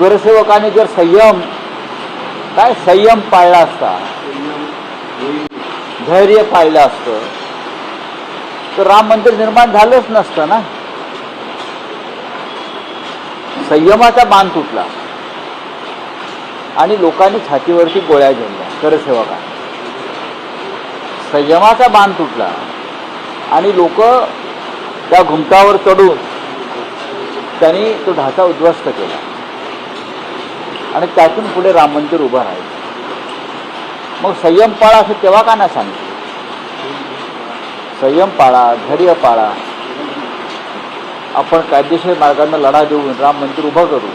करसेवकाने जर संयम पाळला असता, धैर्य पाळलं असतं तर राम मंदिर निर्माण झालंच नसतं ना. संयमाचा बांध तुटला आणि लोकांनी छातीवरती गोळ्या झेलल्या. करसेवकाने संयमाचा बांध तुटला आणि लोक त्या घुमटावर चढून त्यांनी तो ढाचा उद्ध्वस्त केला आणि त्यातून पुढे राम मंदिर उभं राहिलं. मग संयम पाळा असं तेव्हा का नाही सांगितलं? संयम पाळा, धैर्य पाळा, आपण कायदेशीर मार्गाने लढा देऊन राम मंदिर उभं करू,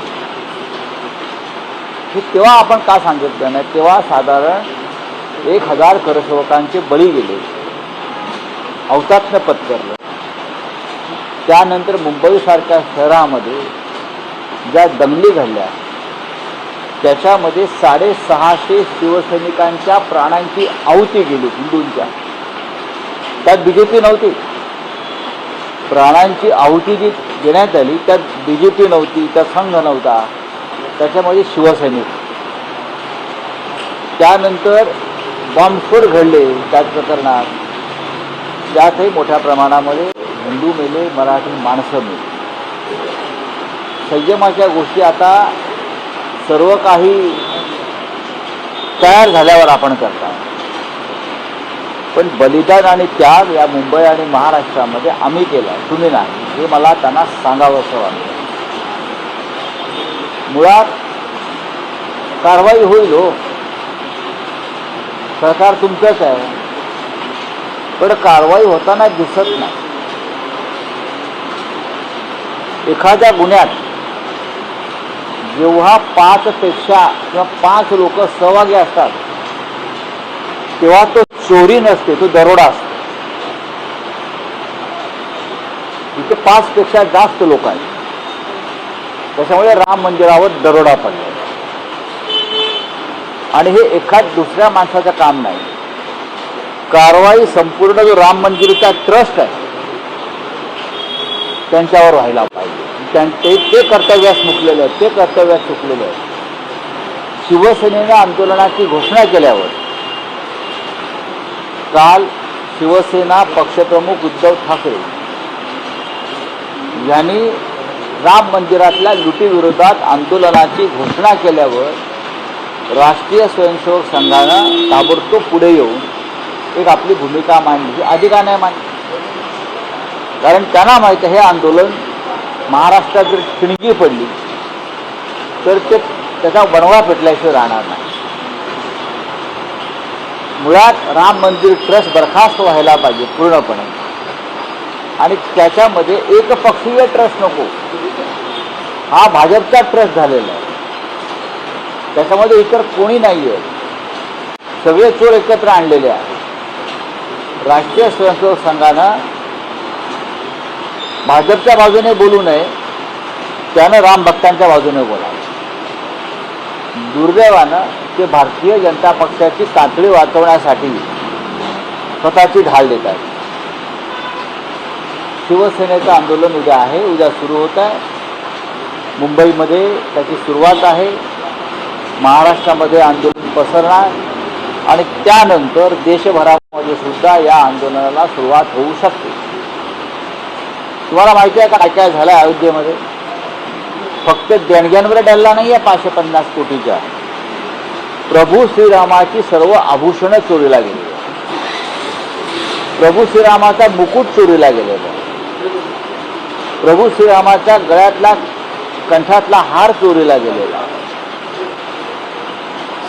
हे तेव्हा आपण का सांगितलं नाही? तेव्हा साधारण 1000 करसेवकांचे बळी गेले, हौतात्म्य पत्करलं. त्यानंतर मुंबईसारख्या शहरामध्ये ज्या दंगली घडल्या त्याच्यामध्ये 650 शिवसैनिकांच्या प्राणांची आहुती गेली. हिंदूंच्या, त्यात बीजेपी नव्हती. प्राणांची आहुती जी देण्यात आली त्यात बीजेपी नव्हती, त्यात संघ नव्हता, त्याच्यामध्ये शिवसैनिक. त्यानंतर बॉम्बस्फोट घडले त्याच प्रकरणात, त्यातही मोठ्या प्रमाणामध्ये हिंदू मेले, मराठी माणसं मेली. संयमाच्या गोष्टी आता सर्व काही तयार झाल्यावर आपण करता, पण बलिदान आणि त्याग या मुंबई आणि महाराष्ट्रामध्ये आम्ही केला, तुम्ही नाही, हे मला त्यांना सांगावंसं वाटतं. मुळात कारवाई होईल हो, सरकार तुमचंच आहे, पण कारवाई होताना दिसत नाही. एखाद्या गुन्ह्यात जेव्हा 5 पेक्षा किंवा 5 लोक सहभागी असतात तेव्हा तो चोरी नसते, तो दरोडा असतो. इथे 5 पेक्षा जास्त लोक आहेत, त्याच्यामुळे राम मंदिरावर दरोडा पडला. आणि हे एखाद दुसऱ्या माणसाचं काम नाही. कारवाई संपूर्ण जो राम मंदिरचा ट्रस्ट आहे त्यांच्यावर व्हायला पाहिजे. ते कर्तव्यास मुकलेले आहेत, ते कर्तव्यास चुकलेले आहेत. शिवसेनेनं आंदोलनाची घोषणा केल्यावर काल शिवसेना पक्षप्रमुख उद्धव ठाकरे यांनी राम मंदिरातल्या लुटीविरोधात आंदोलनाची घोषणा केल्यावर राष्ट्रीय स्वयंसेवक संघानं ताबडतोब पुढे येऊन एक आपली भूमिका मांडली. आधी का नाही मांडली? कारण त्यांना माहिती आहे हे आंदोलन महाराष्ट्रात जर ठिणगी पडली तर त्याचा बनवा पेटल्याशिवाय राहणार नाही. मुळात राम मंदिर ट्रस्ट बरखास्त व्हायला पाहिजे पूर्णपणे, आणि त्याच्यामध्ये एकपक्षीय ट्रस्ट नको. हा भाजपचा ट्रस्ट झालेला आहे, त्याच्यामध्ये इतर कोणी नाही आहे, सगळे चोर एकत्र आणलेले आहेत. राष्ट्रीय स्वयंसेवक संघानं भाजपच्या बाजूने बोलू नये, त्यानं राम भक्तांच्या बाजूने बोलावं. दुर्दैवानं ते भारतीय जनता पक्षाची कातडी वाचवण्यासाठी स्वतःची ढाल देत आहेत. शिवसेनेचं आंदोलन उद्या आहे, उद्या सुरू होत आहे. मुंबईमध्ये त्याची सुरुवात आहे, महाराष्ट्रामध्ये आंदोलन पसरणार आणि त्यानंतर देशभरामध्ये सुद्धा या आंदोलनाला सुरुवात होऊ शकते. तुम्हाला माहिती आहे का काय काय झालं अयोध्येमध्ये? फक्त देणग्यांवर डल्ला नाही आहे 550 कोटीच्या. प्रभू श्रीरामाची सर्व आभूषणं चोरीला गेली, प्रभू श्रीरामाचा मुकुट चोरीला गेलेला, प्रभू श्रीरामाच्या गळ्यातला कंठातला हार चोरीला गेलेला,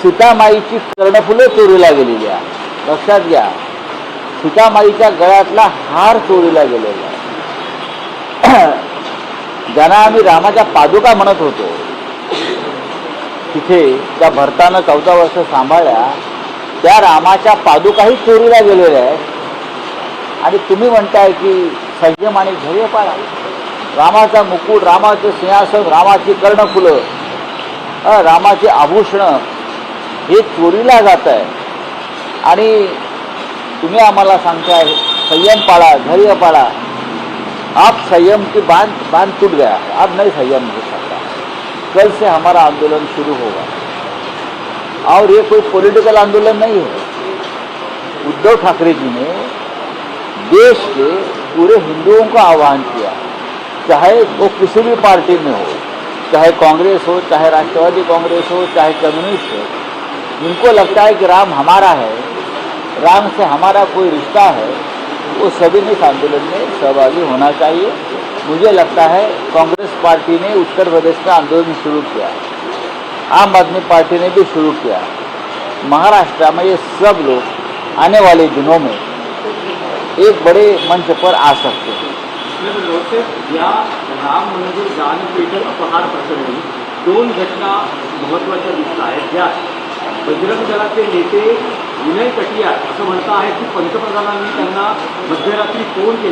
सीतामाईची कर्णफुलं चोरीला गेलेली आहे. लक्षात घ्या, सीतामाईच्या गळ्यातला हार चोरीला गेलेला. ज्यांना आम्ही रामाच्या पादुका म्हणत होतो, तिथे त्या भरतानं 14 वर्ष सांभाळल्या त्या रामाच्या पादुकाही चोरीला गेलेल्या आहेत. आणि तुम्ही म्हणताय की संयम आणि धैर्य पाळा. रामाचा मुकुट, रामाचं सिंहासन, रामाची कर्णफुलं, रामाची आभूषणं हे चोरीला जात आहे आणि तुम्ही आम्हाला सांगताय संयम पाळा, धैर्य पाळा. आप संयम की बांध टूट गया है, अब नहीं संयम हो सकता. कल से हमारा आंदोलन शुरू होगा और ये कोई पॉलिटिकल आंदोलन नहीं है। उद्धव ठाकरे जी ने देश के पूरे हिंदुओं का आह्वान किया, चाहे वो किसी भी पार्टी में हो, चाहे कांग्रेस हो, चाहे राष्ट्रवादी कांग्रेस हो, चाहे कम्युनिस्ट हो, जिनको लगता है कि राम हमारा है, राम से हमारा कोई रिश्ता है, वो सभी ने इस आंदोलन में सहभागी होना चाहिए। मुझे लगता है कांग्रेस पार्टी ने उत्तर प्रदेश में आंदोलन शुरू किया, आम आदमी पार्टी ने भी शुरू किया, महाराष्ट्र में ये सब लोग आने वाले दिनों में एक बड़े मंच पर आ सकते हैं। या राम मंदिर दानपेठ अपहार प्रकरणी 2 घटना महत्त्वाच्या दिसत आहेत, ज्यात बजरंग दलाचे नेते विनय कटियार असं म्हणत आहेत की पंतप्रधानांनी त्यांना मध्यरात्री फोन केला